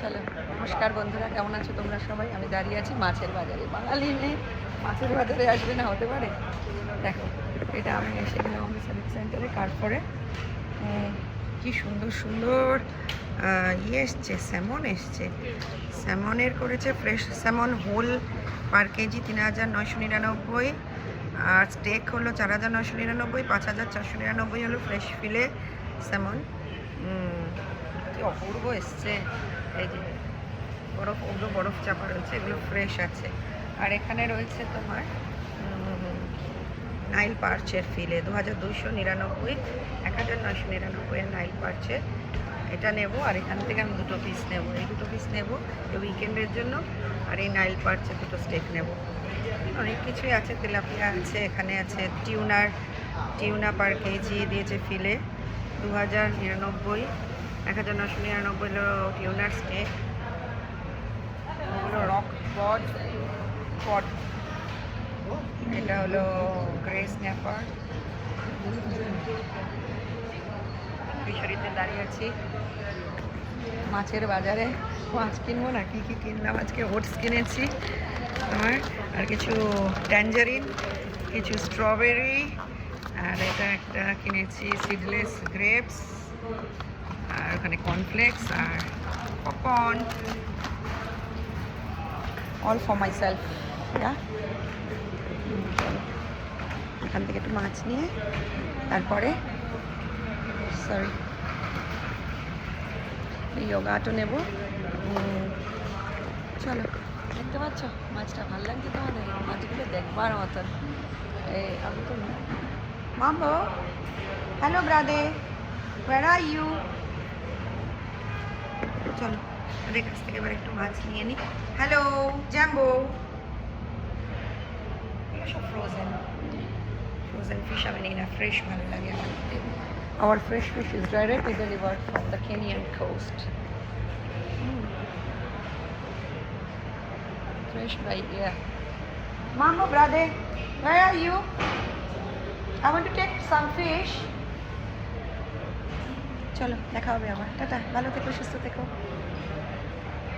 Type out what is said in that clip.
চলো, নমস্কার বন্ধুরা, কেমন আছো তোমরা সবাই? আমি দাঁড়িয়ে আছি মাছের বাজারে। বাঙালি মেয়ে মাছের বাজারে আসবে না, হতে পারে? দেখো, এটা আমি এসে গেলাম আমাদের সার্ভিস সেন্টারে। তারপরে কি সুন্দর সুন্দর ইয়ে এসছে, স্যামন এসছে। স্যামনের করেছে ফ্রেশ স্যামন, হোল পার কেজি ৩,৯৯৯। আর স্টেক হলো ৪,৯৯৯, ৫,৪৯৯ হলো ফ্রেশ ফিলে স্যামন। কি অপূর্ব এসছে। এই যে বরফ, ওগুলো বরফ চাপা রয়েছে, এগুলো ফ্রেশ আছে। আর এখানে রয়েছে তোমার নাইল পার্চের ফিলে ২,২৯৯, ১,৯৯৯ নাইল পার্চের। এটা নেব, আর এখান থেকে আমি দুটো পিস নেব। এই দুটো পিস নেব এই উইকেন্ডের জন্য, আর এই নাইল পার্চের দুটো স্টেক নেব। অনেক কিছুই আছে, তেলাপিয়া আছে, এখানে আছে টিউনা পার কেজি দিয়েছে ফিলে ২,০৯৯, ১,৯৯৯ হলো টিউনার স্টেক। ওগুলো রক পট। এটা হলো গ্রে স্ন্যাপার। ফিশারিতে দাঁড়িয়ে আছি মাছের বাজারে। মাছ কিনবো না, কি কি কিনলাম আজকে। ওটস কিনেছি আমার, আর কিছু ট্যাঞ্জারিন, কিছু স্ট্রবেরি, আর এটা একটা কিনেছি সিডলেস গ্রেপস, আর ওখানে কর্নফ্লেক্স আর popcorn, all for myself. এখান থেকে একটু মাছ নিয়ে তারপরে ইয়োগাটো নেব। চলো, দেখতে পাচ্ছ মাছটা? ভালো লাগছে তোমাদের? মাছগুলো দেখবার মতন। আমি তো মামো, হ্যালো ব্রাদে, ওয়ার আর ইউ? চলো, ওদের কাছ থেকে এবার একটু মাছ নিয়ে নিই। Hello jumbo. এগুলো সব ফ্রোজেন ফিশ আমি নিই না, ফ্রেশ ভালো লাগে আমার। Our fresh fish is directly delivered from the Kenyan coast. Fresh by air. Mambo, brother, where are you? I want to take some fish. চলো, দেখা হবে আবার। টাটা, ভালো থেকো, সুস্থ থেকো।